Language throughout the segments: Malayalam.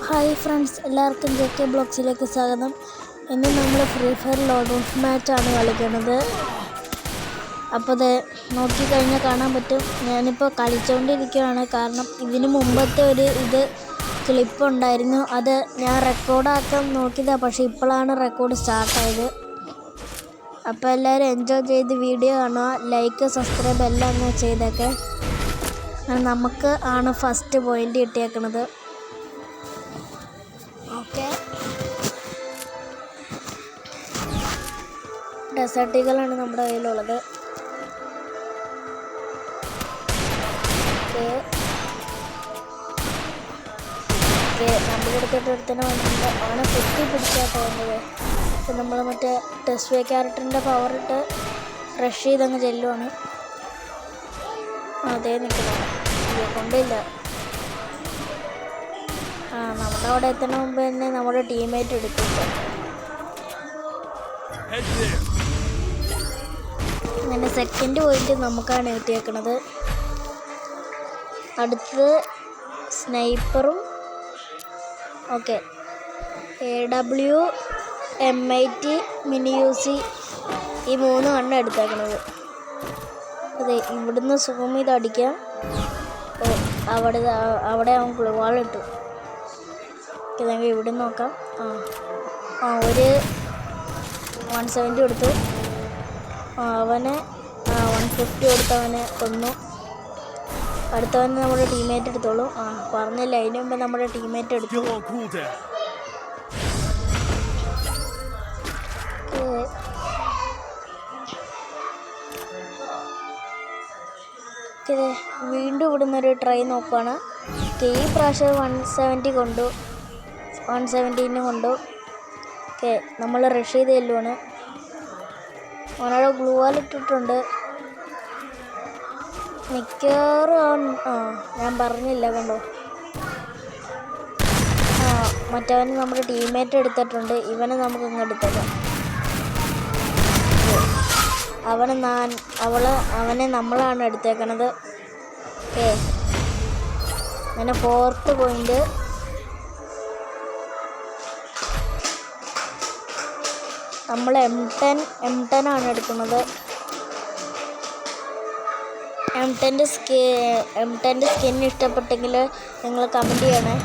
ഹായ് ഫ്രണ്ട്സ്, എല്ലാവർക്കും JK ബ്ലോഗ്സിലേക്ക് സ്വാഗതം. ഇന്ന് നമ്മൾ ഫ്രീ ഫയർ ലോഡ് ഓഫ് മാച്ചാണ് കളിക്കുന്നത്. അപ്പോൾ അത് നോക്കിക്കഴിഞ്ഞാൽ കാണാൻ പറ്റും. ഞാനിപ്പോൾ കളിച്ചുകൊണ്ടിരിക്കുകയാണ്. കാരണം ഇതിന് മുമ്പത്തെ ഒരു ക്ലിപ്പ് ഉണ്ടായിരുന്നു. അത് ഞാൻ റെക്കോർഡാക്കാൻ നോക്കിയതാണ്, പക്ഷേ ഇപ്പോഴാണ് റെക്കോർഡ് സ്റ്റാർട്ടായത്. അപ്പോൾ എല്ലാവരും എൻജോയ് ചെയ്ത് വീഡിയോ കാണുക. ലൈക്ക്, സബ്സ്ക്രൈബ് എല്ലാം അങ്ങ് ചെയ്തേക്കെ. നമുക്ക് ആണ് ഫസ്റ്റ് പോയിൻ്റ് കിട്ടിയേക്കണത്. ഓക്കെ, ഡെസേർട്ടുകളാണ് നമ്മുടെ കയ്യിലുള്ളത്. നമ്മുടെ അടുത്തിട്ട് വന്നിട്ട് അവനെ കുത്തി പിടിച്ചാട്ടോ വന്നത്. അപ്പം നമ്മൾ മറ്റേ ടെസ്റ്റ് വേ ക്യാരക്ടറിൻ്റെ പവറിട്ട് റഷ് ചെയ്തങ്ങ് ചെല്ലുവാണ്. അതേ നിൽക്കണം, കൊണ്ടില്ല. നമ്മുടെ അവിടെ എത്തുന്ന മുമ്പ് തന്നെ നമ്മുടെ ടീമേറ്റ് എടുത്തിട്ട് അങ്ങനെ സെക്കൻഡ് പോയിട്ട് നമുക്കാണ് കിട്ടിയേക്കണത്. അടുത്ത് സ്നൈപ്പറും okay AW M80 mini UC ഈ 3 കണ്ണ് എടുത്തേക്കണത്. അതെ, ഇവിടുന്ന് സൂം ചെയ്ത് അടിക്കാം. അവിടെ അവൻ ഗ്ലൂവാൾ ഇട്ടു. നമുക്ക് ഇവിടെ നോക്കാം. ഒരു 170 കൊടുത്തു. അവന് 150 കൊടുത്തവനെ കൊന്നു. അടുത്തവന് നമ്മുടെ ടീമേറ്റ് എടുത്തോളൂ. പറഞ്ഞില്ല, അതിന് മുമ്പ് നമ്മുടെ ടീമേറ്റ് എടുത്തു. വീണ്ടും ഇവിടുന്ന് ഒരു ട്രൈ നോക്കുകയാണ്. ഈ പ്രാവശ്യം 170 കൊണ്ടു, 117 കൊണ്ടു. ഓക്കെ, നമ്മൾ റഷ് ചെയ്ത് ചെല്ലുവാണ്. അവനോട് ഗ്ലൂ വാൾ ഇട്ടിട്ടുണ്ട്. മിക്കവാറും ഞാൻ പറഞ്ഞില്ല, കണ്ടോ. മറ്റവന് നമ്മുടെ ടീമേറ്റ് എടുത്തിട്ടുണ്ട്. ഇവനെ നമുക്ക് ഇങ്ങ് എടുത്തേക്കാം. അവനെ നമ്മളാണ് എടുത്തേക്കണത്. ഓക്കെ, അങ്ങനെ 4th പോയിന്റ്. നമ്മൾ M10 ആണ് എടുക്കുന്നത്. M10 സ്കിൻ ഇഷ്ടപ്പെട്ടെങ്കിൽ നിങ്ങൾ കമൻറ്റ് ചെയ്യണേ.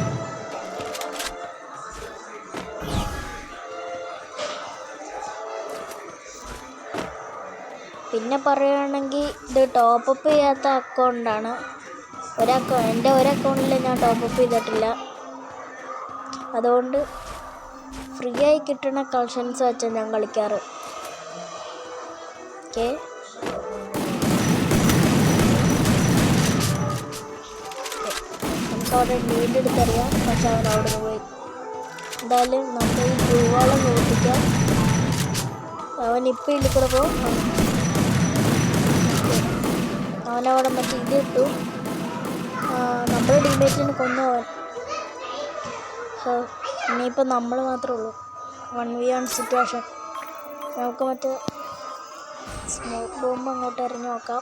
പിന്നെ പറയുകയാണെങ്കിൽ ഇത് ടോപ്പപ്പ് ചെയ്യാത്ത അക്കൗണ്ടാണ്. എൻ്റെ ഒരു അക്കൗണ്ടിൽ ഞാൻ ടോപ്പപ്പ് ചെയ്തിട്ടില്ല. അതുകൊണ്ട് ഫ്രീ ആയി കിട്ടുന്ന കളക്ഷൻസ് വെച്ചാൽ ഞാൻ കളിക്കാറ്. ഓക്കെ, നമുക്കവിടെ ലീഡ് എടുത്തറിയാം, പക്ഷെ അവൻ അവിടെ നിന്ന് പോയി. എന്തായാലും നമ്മൾ ഈ ഗ്ലൂവാളം നോക്കിക്കാം. അവൻ ഇപ്പം ഇതിൽ കൂടെ പോകും. അവനവിടെ മറ്റേ ഇട്ടു. നമ്മുടെ ടീമേറ്റിന് കൊന്നവൻ. ഇനിയിപ്പോൾ നമ്മൾ മാത്രമേ ഉള്ളൂ. 1v1 situation. നമുക്ക് മറ്റേ സ്മോക്ക് ബോംബ് അങ്ങോട്ട് എറിഞ്ഞ് നോക്കാം.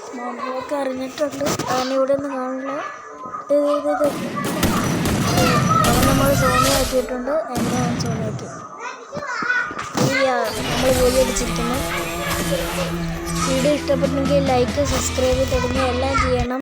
സ്മോക്ക് ബോംബൊക്കെ എറിഞ്ഞിട്ടുണ്ട്. അവനിവിടെ നിന്ന് കാണില്ല. അവൻ നമ്മൾ സോണിയാക്കിയിട്ടുണ്ട്. എന്നെ അവൻ സോണിയാക്കി. നമ്മൾ ജോലി അടിച്ചിരിക്കുന്നു. വീഡിയോ ഇഷ്ടപ്പെട്ടെങ്കിൽ ലൈക്ക്, സബ്സ്ക്രൈബ് തുടങ്ങിയ എല്ലാം ചെയ്യണം.